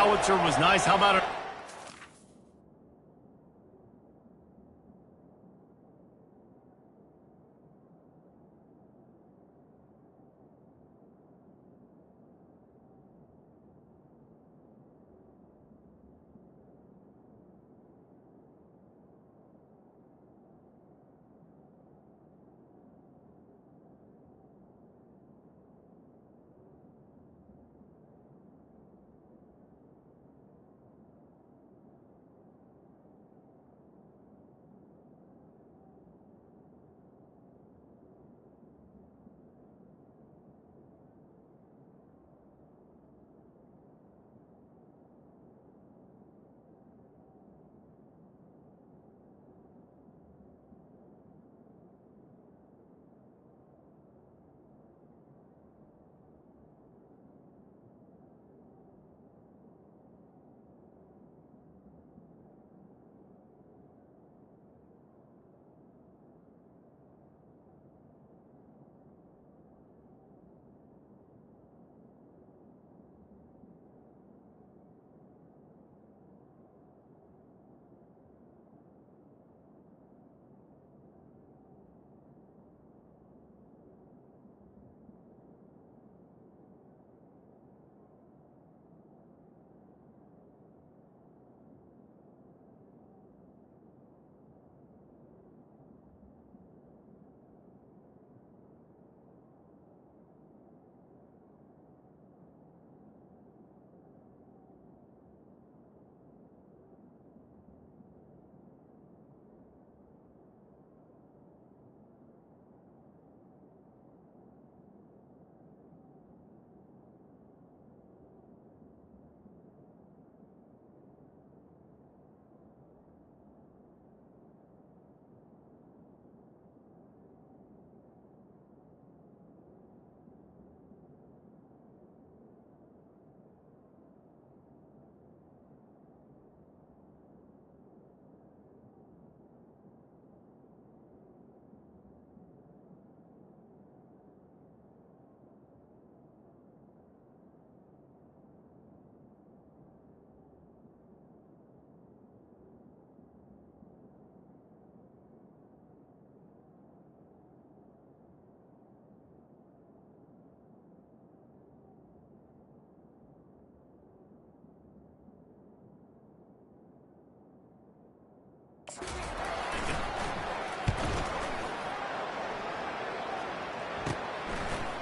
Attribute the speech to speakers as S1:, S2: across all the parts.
S1: howitzer was nice. How about it?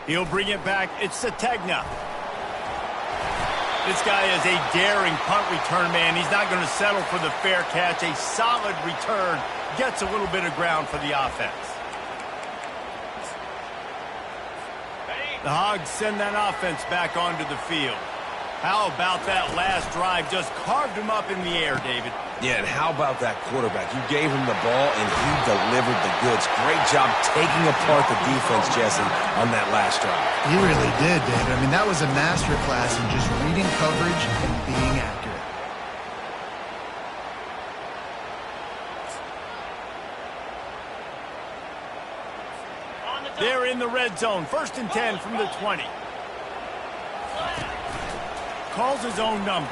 S1: He'll bring it back. It's Sategna. This guy is a daring punt return man. He's not going to settle for the fair catch. A solid return. Gets a little bit of ground for the offense. The Hogs send that offense back onto the field. How about that last drive? Just carved him up in the air, David.
S2: Yeah, and how about that quarterback? You gave him the ball, and he delivered the goods. Great job taking apart the defense, Jesse, on that last drive.
S3: He really did, David. I mean, that was a masterclass in just reading coverage and being accurate.
S1: They're in the red zone. 1st and 10 from the 20. Calls his own number.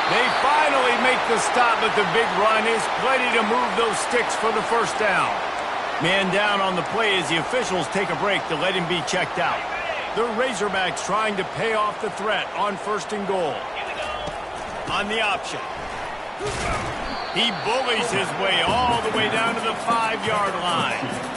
S1: They finally make the stop, but the big run is plenty to move those sticks for the first down. Man down on the play as the officials take a break to let him be checked out. The Razorbacks trying to pay off the threat on 1st and goal. On the option. He bullies his way all the way down to the 5-yard line.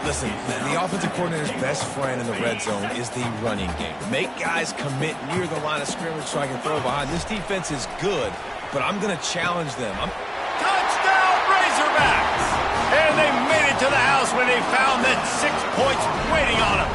S2: Listen, the offensive coordinator's best friend in the red zone is the running game. Make guys commit near the line of scrimmage so I can throw behind. This defense is good, but I'm going to challenge them.
S1: Touchdown, Razorbacks! And they made it to the house when they found that 6 points waiting on them.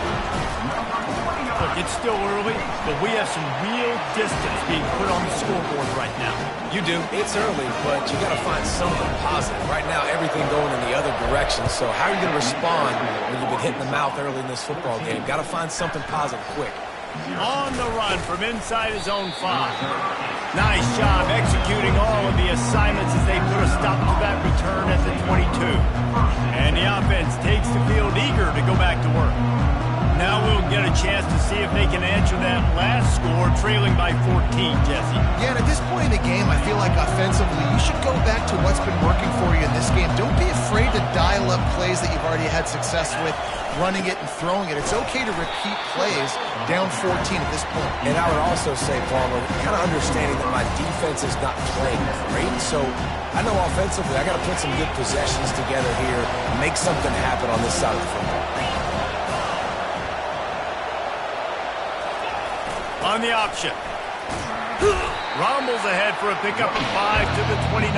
S1: Look, it's still early, but we have some real distance being put on the scoreboard right now.
S2: You do. It's early, but you got to find something positive. Right now, everything going in the other direction. So how are you going to respond when you've been hit in the mouth early in this football game? Got to find something positive quick.
S1: On the run from inside his own 5. Nice job executing all of the assignments as they put a stop to that return at the 22. And the offense takes the field eager to go back to work. Now we'll get a chance to see if they can answer that last score, trailing by 14, Jesse.
S3: Yeah, and at this point in the game, I feel like offensively, you should go back to what's been working for you in this game. Don't be afraid to dial up plays that you've already had success with, running it and throwing it. It's okay to repeat plays down 14 at this point.
S2: And I would also say, Palmer, kind of understanding that my defense is not playing great, so I know offensively I got to put some good possessions together here and make something happen on this side of the football.
S1: On the option. Rumbles ahead for a pickup of 5 to the 29.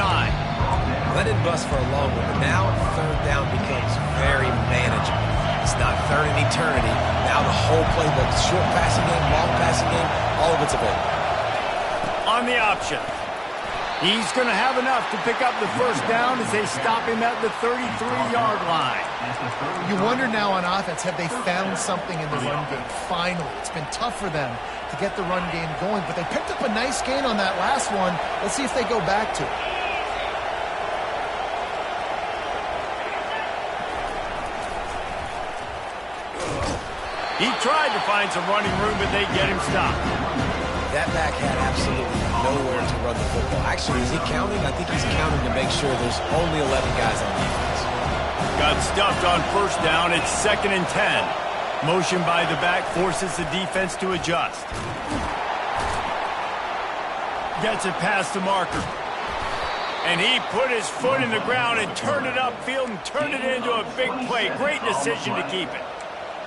S2: Let it bust for a long one, but now third down becomes very manageable. It's not third in eternity. Now the whole playbook, short passing game, long passing game, all of it's available.
S1: On the option. He's going to have enough to pick up the first down as they stop him at the 33-yard line.
S3: You wonder now on offense, have they found something in the run game? Finally, it's been tough for them to get the run game going, but they picked up a nice gain on that last one. Let's see if they go back to it.
S1: He tried to find some running room, but they get him stopped.
S2: That back had absolutely nowhere to run the football. Actually, is he counting? I think he's counting to make sure there's only 11 guys on defense.
S1: Got stuffed on first down. It's 2nd and 10. Motion by the back forces the defense to adjust. Gets it past the marker. And he put his foot in the ground and turned it upfield and turned it into a big play. Great decision to keep it.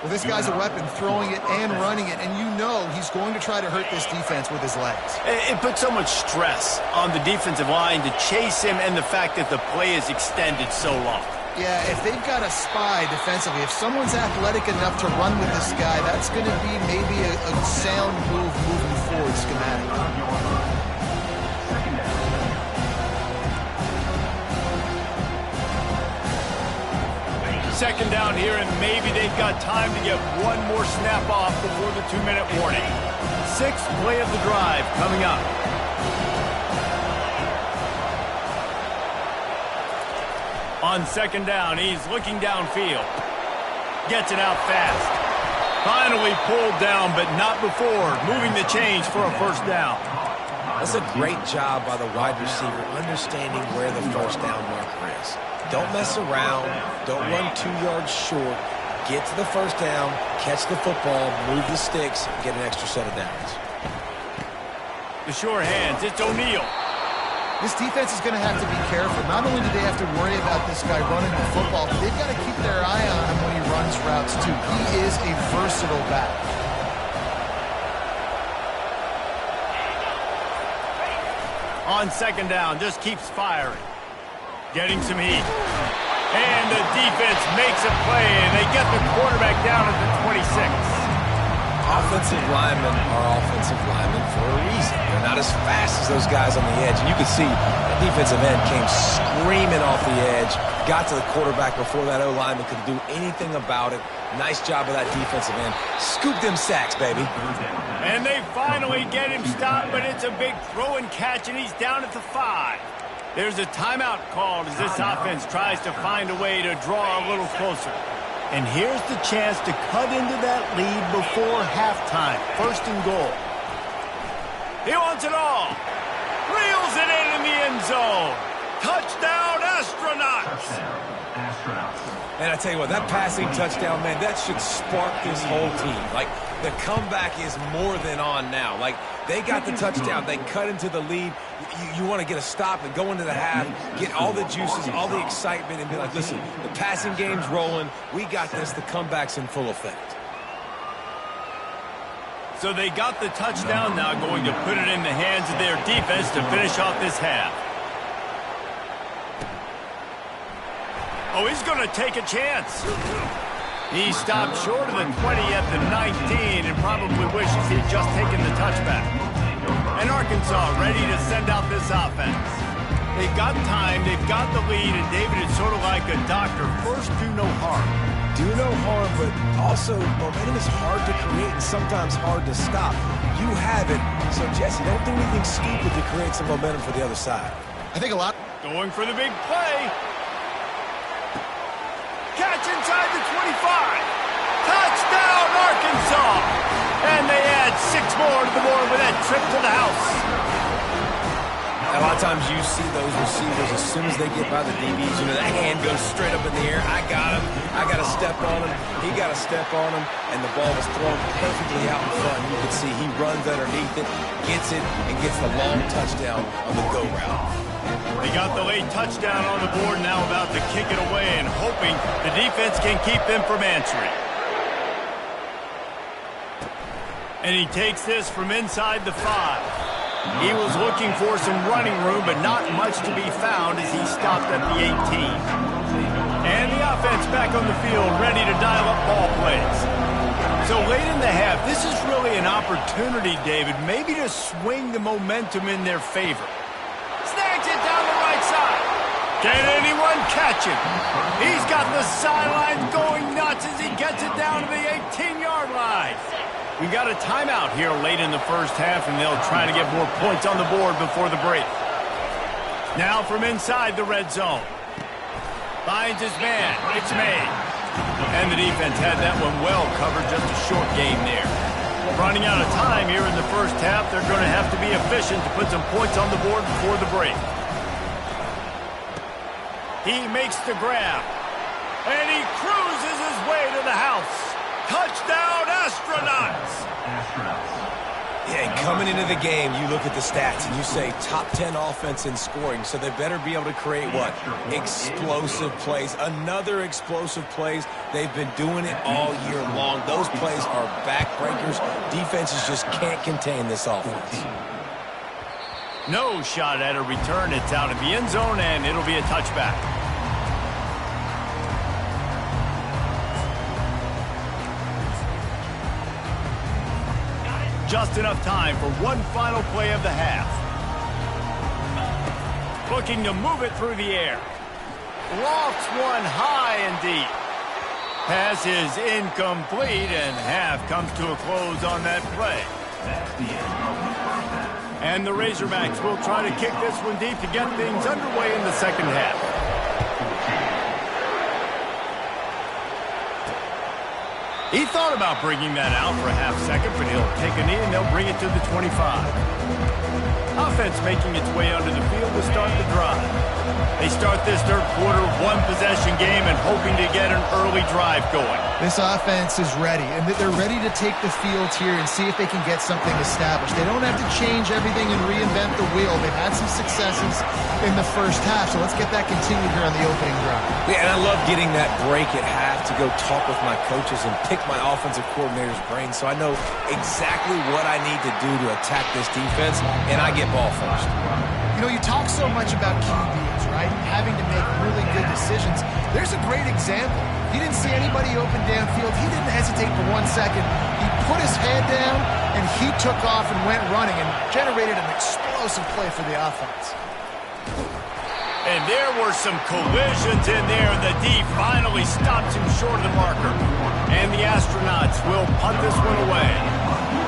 S3: Well, this guy's a weapon, throwing it and running it, and you know he's going to try to hurt this defense with his legs.
S1: It puts so much stress on the defensive line to chase him, and the fact that the play is extended so long.
S3: Yeah, if they've got a spy defensively, if someone's athletic enough to run with this guy, that's going to be maybe a sound move moving forward schematically.
S1: Second down here, and maybe they've got time to get one more snap off before the 2-minute warning. 6th play of the drive coming up. On second down, he's looking downfield. Gets it out fast. Finally pulled down, but not before. Moving the chains for a first down.
S2: That's a great job by the wide receiver understanding where the first down marker is. Don't mess around. Don't run 2 yards short. Get to the first down, catch the football, move the sticks, and get an extra set of downs.
S1: The sure hands, it's O'Neal.
S3: This defense is going to have to be careful. Not only do they have to worry about this guy running the football, but they've got to keep their eye on him when he runs routes, too. He is a versatile back.
S1: On second down, just keeps firing. Getting some heat. And the defense makes a play, and they get the quarterback down at the 26.
S2: Offensive linemen are offensive linemen for a reason. They're not as fast as those guys on the edge. And you can see the defensive end came screaming off the edge, got to the quarterback before that O-lineman could do anything about it. Nice job of that defensive end. Scoop them sacks, baby.
S1: And they finally get him stopped, but it's a big throw and catch, and he's down at the 5. There's a timeout called as this offense tries to find a way to draw a little closer. And here's the chance to cut into that lead before halftime. 1st and goal. He wants it all. Reels it in the end zone. Touchdown, Astronauts.
S2: And I tell you what, that passing touchdown, man, that should spark this whole team. Like, the comeback is more than on now. Like, they got the touchdown. They cut into the lead. You want to get a stop and go into the half, get all the juices, all the excitement, and be like, listen, the passing game's rolling. We got this. The comeback's in full effect.
S1: So they got the touchdown, now going to put it in the hands of their defense to finish off this half. Oh, he's going to take a chance. He stopped short of the 20 at the 19 and probably wishes he had just taken the touchback. And Arkansas ready to send out this offense. They've got time, they've got the lead, and David is sort of like a doctor. First, do no harm.
S2: Do no harm, but also momentum is hard to create and sometimes hard to stop. You have it, so Jesse, don't do anything stupid to create some momentum for the other side.
S3: I think a lot.
S1: Going for the big play. Catch inside the 25. Touchdown, Arkansas! And they add 6 more to the board with that trip to the house.
S2: A lot of times you see those receivers, as soon as they get by the DBs, you know, that hand goes straight up in the air. I got him. I got to step on him. He got to step on him. And the ball was thrown perfectly out in front. You can see he runs underneath it, gets it, and gets the long touchdown on the go route.
S1: They got the late touchdown on the board, now about to kick it away and hoping the defense can keep them from answering. And he takes this from inside the 5. He was looking for some running room, but not much to be found as he stopped at the 18. And the offense back on the field, ready to dial up ball plays. So late in the half, this is really an opportunity, David, maybe to swing the momentum in their favor. Snags it down the right side. Can anyone catch him? He's got the sidelines going nuts as he gets it down to the 18-yard line. We got a timeout here late in the first half, and they'll try to get more points on the board before the break. Now from inside the red zone. Finds his man. It's made. And the defense had that one well covered, just a short game there. Running out of time here in the first half, they're going to have to be efficient to put some points on the board before the break. He makes the grab. And he cruises his way to the house. Touchdown, Astronauts!
S2: Yeah, and coming into the game, you look at the stats and you say top 10 offense in scoring, so they better be able to create what? Explosive plays. Another explosive plays. They've been doing it all year long. Those plays are backbreakers. Defenses just can't contain this offense.
S1: No shot at a return. It's out of the end zone, and it'll be a touchback. Just enough time for one final play of the half. Looking to move it through the air. Lofts one high and deep. Pass is incomplete, and half comes to a close on that play. And the Razorbacks will try to kick this one deep to get things underway in the second half. He thought about bringing that out for a half second, but he'll take a knee and they'll bring it to the 25. Offense making its way onto the field to start the drive. They start this third quarter one-possession game and hoping to get an early drive going.
S3: This offense is ready, and they're ready to take the field here and see if they can get something established. They don't have to change everything and reinvent the wheel. They've had some successes in the first half, so let's get that continued here on the opening drive.
S2: Yeah, and I love getting that break at half to go talk with my coaches and pick my offensive coordinator's brain so I know exactly what I need to do to attack this defense, and I get ball first.
S3: You know, you talk so much about QBs, right? Having to make really good decisions. There's a great example. He didn't see anybody open downfield. He didn't hesitate for 1 second. He put his head down, and he took off and went running and generated an explosive play for the offense.
S1: And there were some collisions in there, and the D finally stops him short of the marker. And the Astronauts will punt this one away.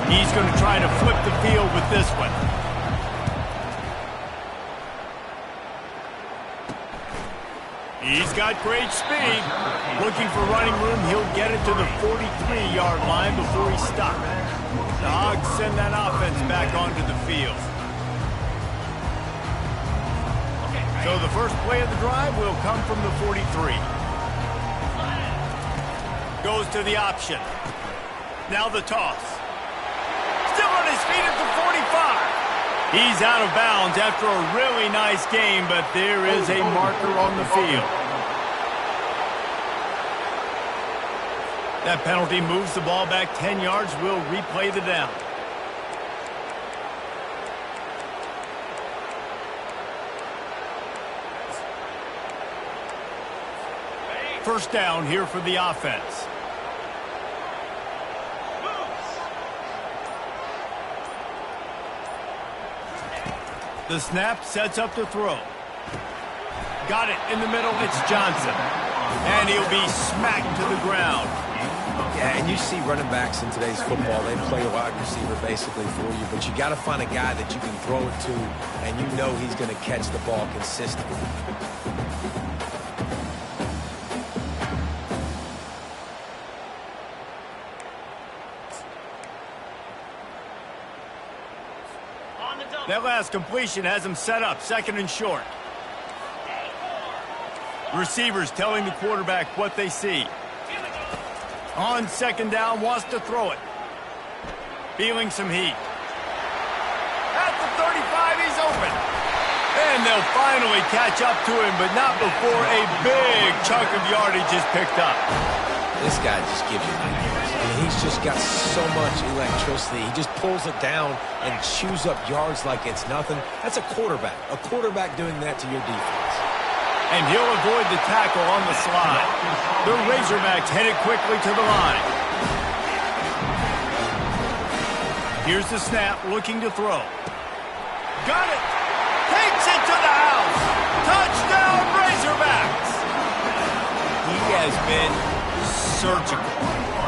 S1: He's going to try to flip the field with this one. He's got great speed. Looking for running room, he'll get it to the 43-yard line before he stops. The Hogs send that offense back onto the field. So the first play of the drive will come from the 43. Goes to the option. Now the toss. Still on his feet at the 45. He's out of bounds after a really nice game, but there is a marker on the field. That penalty moves the ball back 10 yards. We'll replay the down. First down here for the offense. The snap sets up to throw. Got it in the middle. It's Johnson. And he'll be smacked to the ground.
S2: Yeah, and you see running backs in today's football, they play a wide receiver basically for you, but you got to find a guy that you can throw it to, and you know he's going to catch the ball consistently.
S1: That last completion has him set up, 2nd and short. Receivers telling the quarterback what they see. On 2nd down, wants to throw it. Feeling some heat. At the 35, he's open. And they'll finally catch up to him, but not before a big chunk of yardage is picked up.
S2: This guy just gives you nightmares. I mean, he's just got so much electricity. He just pulls it down and chews up yards like it's nothing. That's a quarterback. A quarterback doing that to your defense.
S1: And he'll avoid the tackle on the slide. The Razorbacks headed quickly to the line. Here's the snap, looking to throw. Got it! Takes it to the house! Touchdown, Razorbacks! He has been surgical.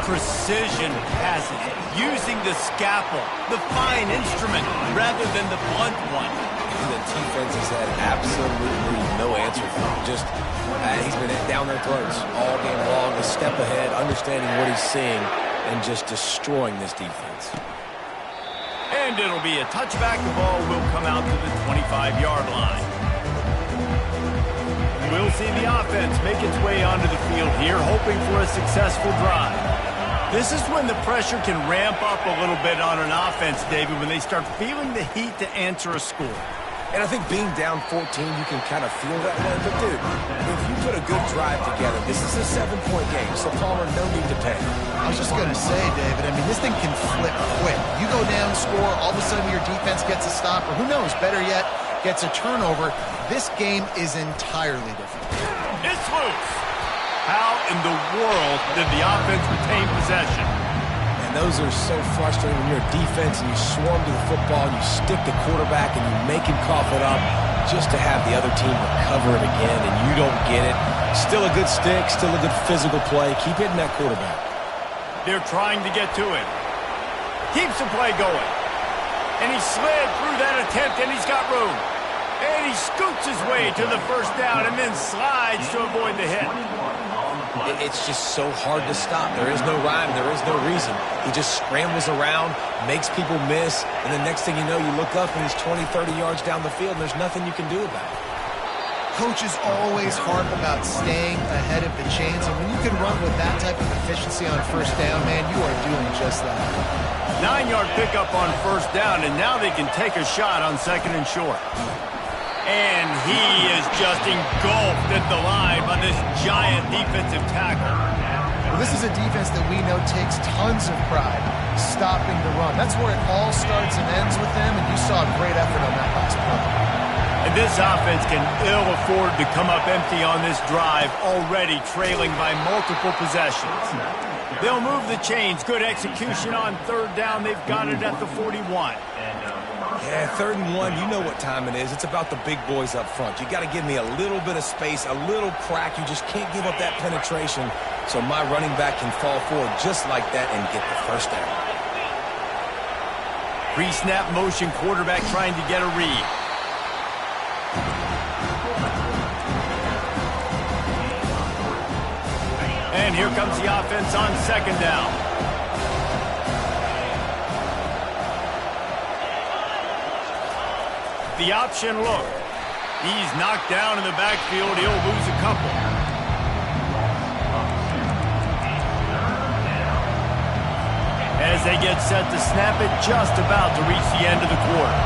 S1: Precision passing, using the scalpel, the fine instrument, rather than the blunt one.
S2: The defense has had absolutely no answer for him. Just, he's been down their throats all game long, a step ahead, understanding what he's seeing, and just destroying this defense.
S1: And it'll be a touchback. The ball will come out to the 25-yard line. We'll see the offense make its way onto the field here, hoping for a successful drive. This is when the pressure can ramp up a little bit on an offense, David, when they start feeling the heat to answer a score.
S2: And I think being down 14, you can kind of feel that way. But, dude, if you put a good drive together, this is a 7-point game, so Palmer, no need to panic.
S3: I was just going to say, David, I mean, this thing can flip quick. You go down, score, all of a sudden your defense gets a stop, or who knows, better yet, gets a turnover. This game is entirely different.
S1: It's loose. How in the world did the offense retain possession?
S2: And those are so frustrating when you're a defense and you swarm to the football, and you stick the quarterback and you make him cough it up just to have the other team recover it again, and you don't get it. Still a good stick, still a good physical play. Keep hitting that quarterback.
S1: They're trying to get to him. Keeps the play going. And he slid through that attempt, and he's got room. And he scoots his way to the 1st down and then slides to avoid the hit.
S2: It's just so hard to stop. There is no rhyme. There is no reason. He just scrambles around, makes people miss, and the next thing you know, you look up and he's 20, 30 yards down the field, and there's nothing you can do about it.
S3: Coaches always harp about staying ahead of the chains, and when you can run with that type of efficiency on 1st down, man, you are doing just that.
S1: 9-yard pickup on 1st down, and now they can take a shot on 2nd and short. And he is just engulfed at the line by this giant defensive tackle.
S3: Well, this is a defense that we know takes tons of pride stopping the run. That's where it all starts and ends with them, and you saw a great effort on that last play.
S1: And this offense can ill afford to come up empty on this drive, already trailing by multiple possessions. They'll move the chains. Good execution on 3rd down. They've got it at the 41.
S2: Yeah, 3rd and 1, you know what time it is. It's about the big boys up front. You got to give me a little bit of space, a little crack. You just can't give up that penetration, so my running back can fall forward just like that and get the 1st down.
S1: Pre-snap motion, quarterback trying to get a read. And here comes the offense on 2nd down. The option look. He's knocked down in the backfield. He'll lose a couple. As they get set to snap it, just about to reach the end of the quarter.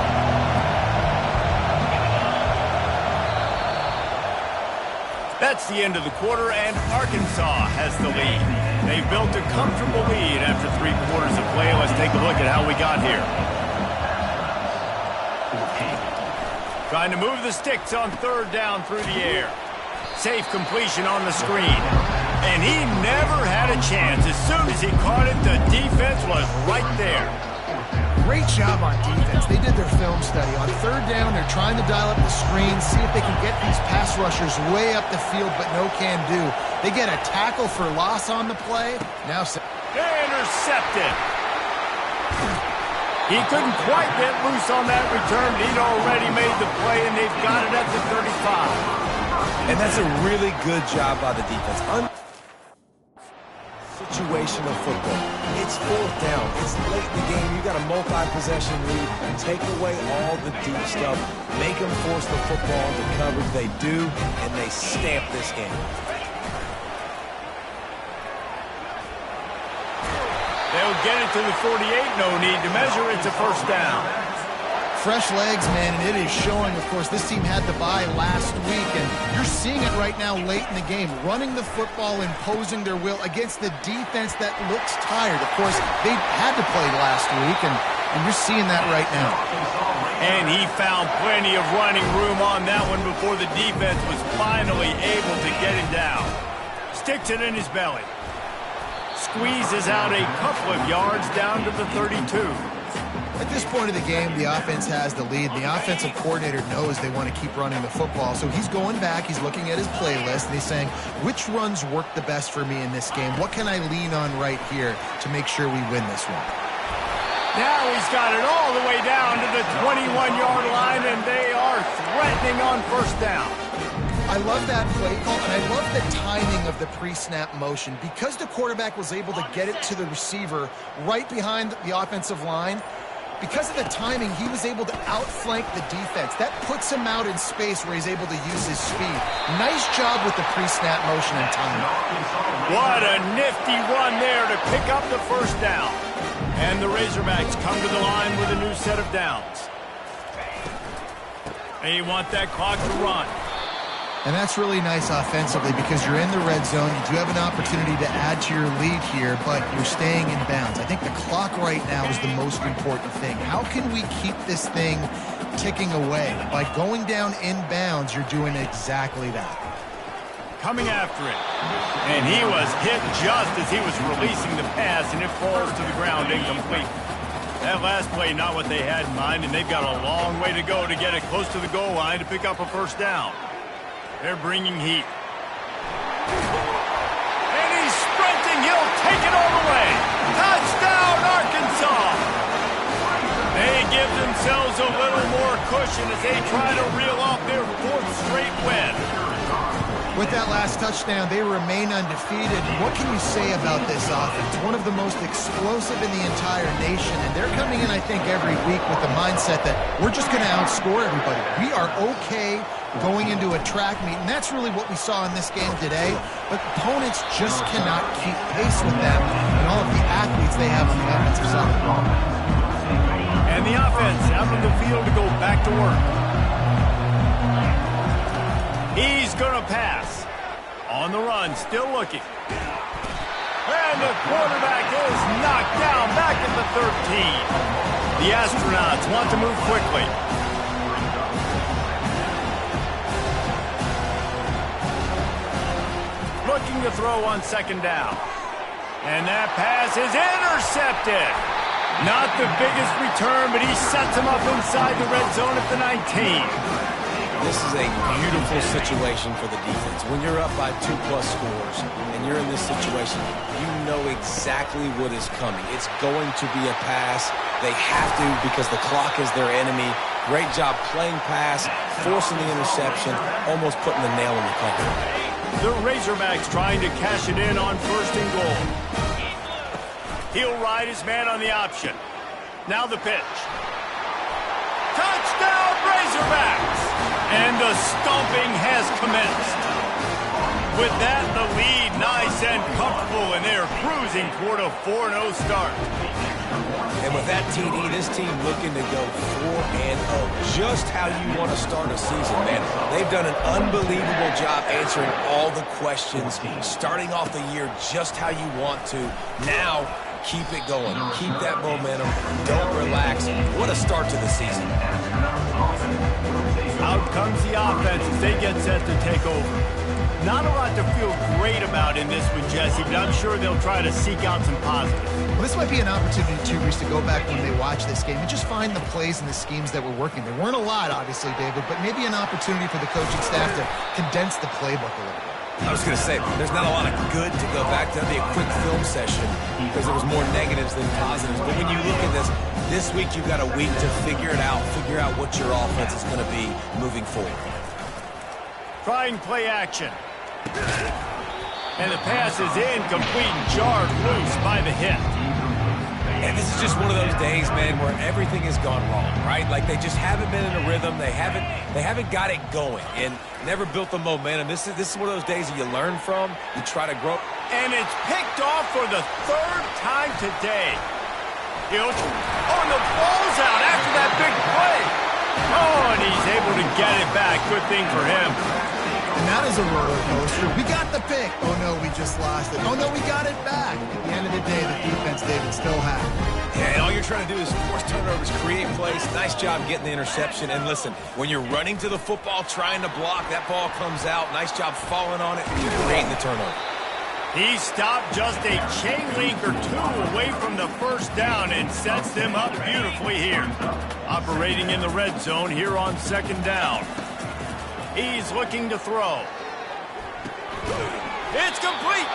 S1: That's the end of the quarter, and Arkansas has the lead. They've built a comfortable lead after 3 quarters of play. Let's take a look at how we got here. Trying to move the sticks on 3rd down through the air. Safe completion on the screen. And he never had a chance. As soon as he caught it, the defense was right there.
S3: Great job on defense. They did their film study. On 3rd down, they're trying to dial up the screen, see if they can get these pass rushers way up the field, but no can do. They get a tackle for loss on the play. Now
S1: intercepted. He couldn't quite get loose on that return. He'd already made the play, and they've got it at the 35.
S2: And that's a really good job by the defense. situation of football. It's fourth down. It's late in the game. You got a multi-possession lead. Take away all the deep stuff. Make them force the football into coverage. They do, and they stamp this game.
S1: They'll get it to the 48. No need to measure. It's a first down.
S3: Fresh legs, man, and it is showing. Of course, this team had the bye last week, and you're seeing it right now late in the game. Running the football, imposing their will against the defense that looks tired. Of course, they had to play last week, and you're seeing that right now.
S1: And he found plenty of running room on that one before the defense was finally able to get him down. Sticks it in his belly. Squeezes out a couple of yards down to the 32.
S3: At this point of the game, the offense has the lead. The offensive coordinator knows they want to keep running the football. So he's going back, he's looking at his playlist, and he's saying, which runs work the best for me in this game? What can I lean on right here to make sure we win this one?
S1: Now he's got it all the way down to the 21-yard line, and they are threatening on first down.
S3: I love that play call, and I love the timing of the pre-snap motion. Because the quarterback was able to get it to the receiver right behind the offensive line, because of the timing, he was able to outflank the defense. That puts him out in space where he's able to use his speed. Nice job with the pre-snap motion and timing.
S1: What a nifty run there to pick up the first down. And the Razorbacks come to the line with a new set of downs. They want that clock to run.
S3: And that's really nice offensively because you're in the red zone. You do have an opportunity to add to your lead here, but you're staying in bounds. I think the clock right now is the most important thing. How can we keep this thing ticking away? By going down in bounds, you're doing exactly that.
S1: Coming after it. And he was hit just as he was releasing the pass, and it falls to the ground incomplete. That last play, not what they had in mind, and they've got a long way to go to get it close to the goal line to pick up a first down. They're bringing heat. And he's sprinting. He'll take it all the way. Touchdown, Arkansas. They give themselves a little more cushion as they try to reel off their fourth straight win.
S3: With that last touchdown, they remain undefeated. What can you say about this offense? One of the most explosive in the entire nation, and they're coming in, I think, every week with the mindset that we're just going to outscore everybody. We are okay going into a track meet, and that's really what we saw in this game today. But opponents just cannot keep pace with them and all of the athletes they have on the offensive side.
S1: And the offense out on the field to go back to work. He's going to pass. On the run, still looking. And the quarterback is knocked down back at the 13. The astronauts want to move quickly. Looking to throw on second down. And that pass is intercepted. Not the biggest return, but he sets him up inside the red zone at the 19.
S2: This is a beautiful situation for the defense. When you're up by 2+ scores and you're in this situation, you know exactly what is coming. It's going to be a pass. They have to because the clock is their enemy. Great job playing pass, forcing the interception, almost putting the nail in the coffin.
S1: The Razorbacks trying to cash it in on first and goal. He'll ride his man on the option. Now the pitch. Touchdown, Razorbacks! And the stomping has commenced. With that, the lead nice and comfortable, and they're cruising toward a 4-0 start.
S2: And with that TD, this team looking to go 4-0. Just how you want to start a season, man. They've done an unbelievable job answering all the questions, starting off the year just how you want to. Now, keep it going. Keep that momentum. Don't relax. What a start to the season.
S1: Out comes the offense as they get set to take over. Not a lot to feel great about in this one, Jesse, but I'm sure they'll try to seek out some positives.
S3: Well, this might be an opportunity, too, Reese, to go back when they watch this game and just find the plays and the schemes that were working. There weren't a lot, obviously, David, but maybe an opportunity for the coaching staff to condense the playbook a little bit.
S2: I was going to say, there's not a lot of good to go back to. That'd be a quick film session because there was more negatives than positives. But when you look at this week you've got a week to figure it out, figure out what your offense is going to be moving forward.
S1: Trying play action. And the pass is incomplete and jarred loose by the hit.
S2: And this is just one of those days, man, where everything has gone wrong, right? Like they just haven't been in a rhythm. They haven't got it going and never built the momentum. This is one of those days that you learn from. You try to grow.
S1: And it's picked off for the third time today. Oh, and the ball's out after that big play. Oh, and he's able to get it back. Good thing for him.
S3: And that is a roller coaster. We got the pick. Oh, no, we just lost it. Oh, no, we got it back. At the end of the day, the defense, David, still had it.
S2: Yeah, and all you're trying to do is force turnovers, create plays. Nice job getting the interception. And listen, when you're running to the football, trying to block, that ball comes out. Nice job falling on it and creating the turnover.
S1: He stopped just a chain link or two away from the first down and sets them up beautifully here. Operating in the red zone here on second down. He's looking to throw. It's complete.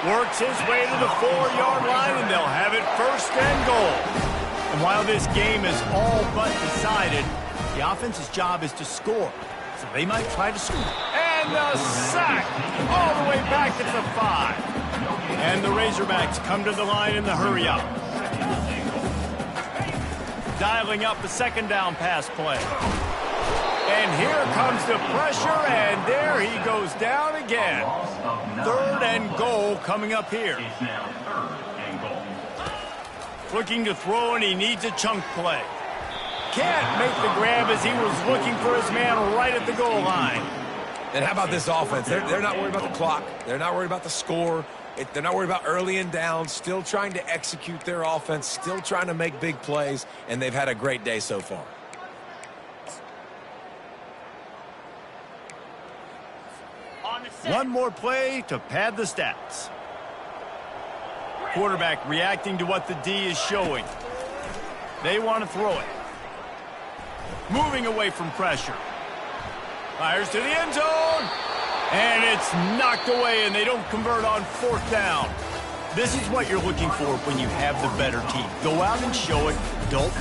S1: Works his way to the 4-yard line, and they'll have it first and goal. And while this game is all but decided, the offense's job is to score. So they might try to score. And the sack all the way back at the 5. And the Razorbacks come to the line in the hurry-up. Dialing up the second down pass play. And here comes the pressure, and there he goes down again. Third and goal coming up here. Looking to throw, and he needs a chunk play. Can't make the grab as he was looking for his man right at the goal line.
S2: And how about this offense? They're not worried about the clock. They're not worried about the score. They're not worried about early and down. Still trying to execute their offense. Still trying to make big plays. And they've had a great day so far.
S1: One more play to pad the stats. Quarterback reacting to what the D is showing. They want to throw it. Moving away from pressure. Fires to the end zone. And it's knocked away, and they don't convert on fourth down. This is what you're looking for when you have the better team. Go out and show it. Don't